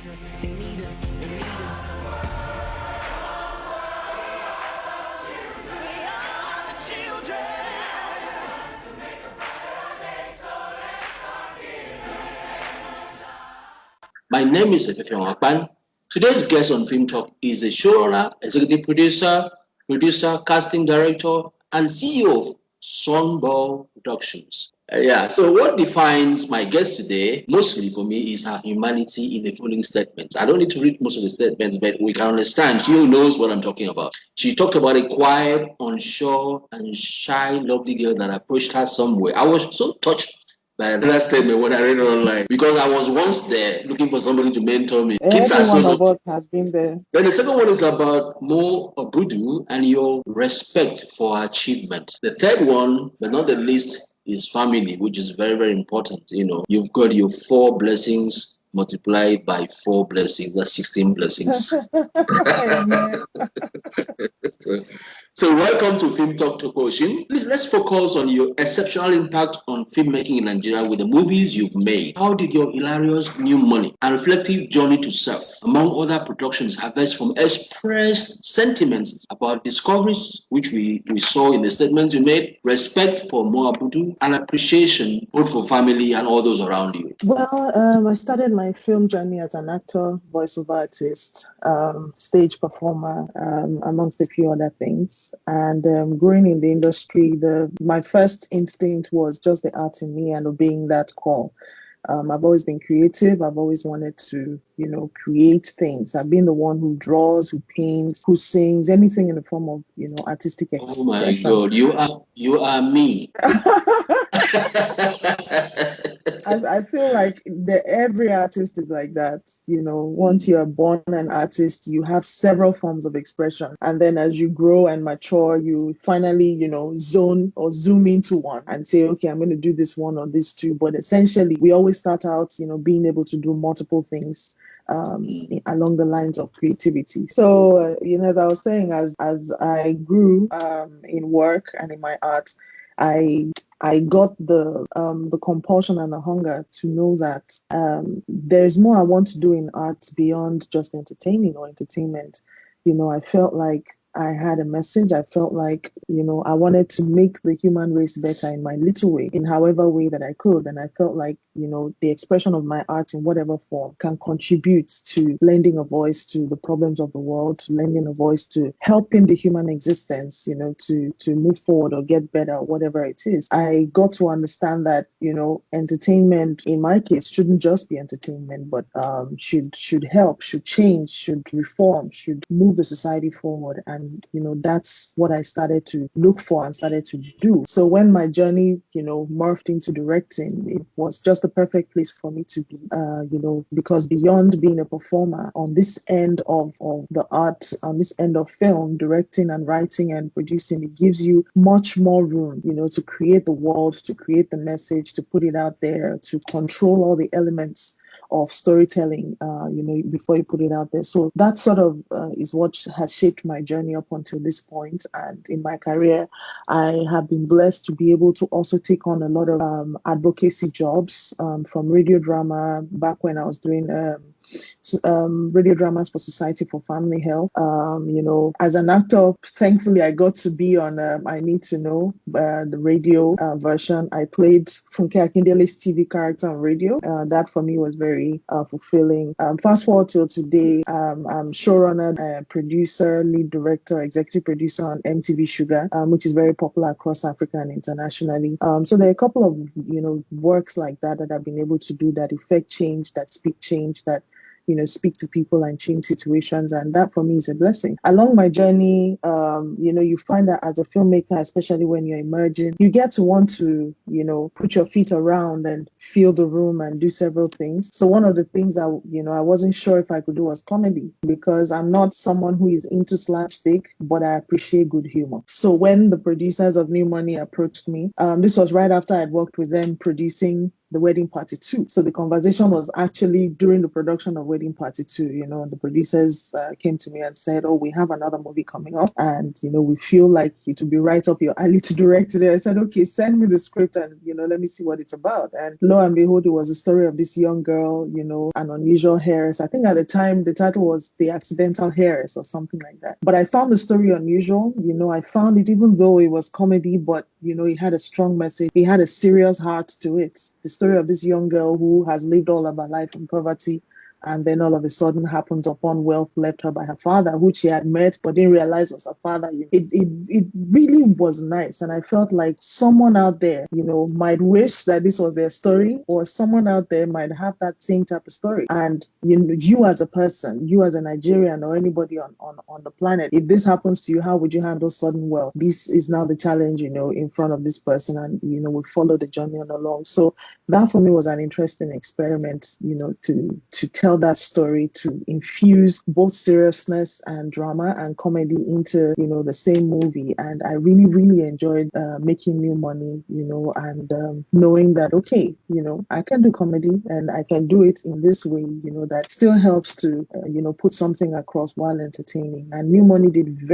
My name is MetFilm. Today's guest on Filmtalk is a showrunner, executive producer, casting director, and CEO of Sunbow Productions. So what defines my guest today, mostly for me, is her humanity in the following statements. I don't need to read most of the statements, but we can understand. She knows what I'm talking about. She talked about a quiet, unsure, and shy, lovely girl that approached her somewhere. I was so touched by that statement when I read it online, because I was once there looking for somebody to mentor me. Every one of us has been there. Then the second one is about Mo Obudu and your respect for her achievement. The third one, but not the least, is family, which is very, very important. You've got your 4 blessings multiplied by 4 blessings. That's 16 blessings. So welcome to Film Talk, Tope Oshin. Please, let's focus on your exceptional impact on filmmaking in Nigeria with the movies you've made. How did your hilarious New Money and reflective Journey to Self, among other productions, harvest from expressed sentiments about discoveries, which we saw in the statements you made, respect for Mo Abudu, and appreciation both for family and all those around you? Well, I started my film journey as an actor, voiceover artist, stage performer, amongst a few other things. And growing in the industry, my first instinct was just the art in me and obeying that call. I've always been creative. I've always wanted to, create things. I've been the one who draws, who paints, who sings, anything in the form of, artistic expression. Oh my God, you are me. I feel like every artist is like that. Once you are born an artist, you have several forms of expression. And then as you grow and mature, you finally, zone or zoom into one and say, okay, I'm going to do this one or this two. But essentially, we always start out, being able to do multiple things along the lines of creativity. So, as I was saying, as I grew in work and in my art, I got the compulsion and the hunger to know that there's more I want to do in art beyond just entertaining or entertainment. I felt like I had a message. I felt like, I wanted to make the human race better in my little way, in however way that I could. And I felt like, the expression of my art in whatever form can contribute to lending a voice to the problems of the world, to lending a voice to helping the human existence, to move forward or get better, whatever it is. I got to understand that, entertainment, in my case, shouldn't just be entertainment, but should help, should change, should reform, should move the society forward. And, that's what I started to look for and started to do. So when my journey, morphed into directing, it was just the perfect place for me to be, because beyond being a performer on this end of the art, on this end of film, directing and writing and producing, it gives you much more room, to create the world, to create the message, to put it out there, to control all the elements of storytelling, before you put it out there. So that sort of is what has shaped my journey up until this point. And in my career, I have been blessed to be able to also take on a lot of advocacy jobs, from radio drama back when I was doing radio dramas for Society for Family Health. As an actor, thankfully, I got to be on I Need to Know, the radio version. I played Funke Akindele's TV character on radio. That for me was very fulfilling. Fast forward till today, I'm showrunner, producer, lead director, executive producer on MTV Shuga, which is very popular across Africa and internationally. So there are a couple of works like that I've been able to do that affect change, that speak change, that speak to people and change situations. And that for me is a blessing. Along my journey, you find that as a filmmaker, especially when you're emerging, you get to want to, put your feet around and feel the room and do several things. So one of the things I wasn't sure if I could do was comedy, because I'm not someone who is into slapstick, but I appreciate good humor. So when the producers of New Money approached me, this was right after I'd worked with them producing the Wedding Party 2. So the conversation was actually during the production of Wedding Party 2, the producers came to me and said, oh, we have another movie coming up and, we feel like it would be right up your alley to direct it. I said, okay, send me the script and, let me see what it's about. And lo and behold, it was a story of this young girl, an unusual heiress. I think at the time, the title was The Accidental Heiress or something like that. But I found the story unusual. I found it, even though it was comedy, but, it had a strong message. It had a serious heart to it. The story of this young girl who has lived all of her life in poverty, and then all of a sudden happens upon wealth left her by her father, who she had met but didn't realize was her father. It really was nice. And I felt like someone out there, might wish that this was their story, or someone out there might have that same type of story. And, you as a person, you as a Nigerian or anybody on the planet, if this happens to you, how would you handle sudden wealth? This is now the challenge, in front of this person. And, we follow the journey on along. So that for me was an interesting experiment, to tell that story, to infuse both seriousness and drama and comedy into, the same movie. And I really, really enjoyed making new money, and knowing that, okay, I can do comedy and I can do it in this way, that still helps to, put something across while entertaining. And New Money did very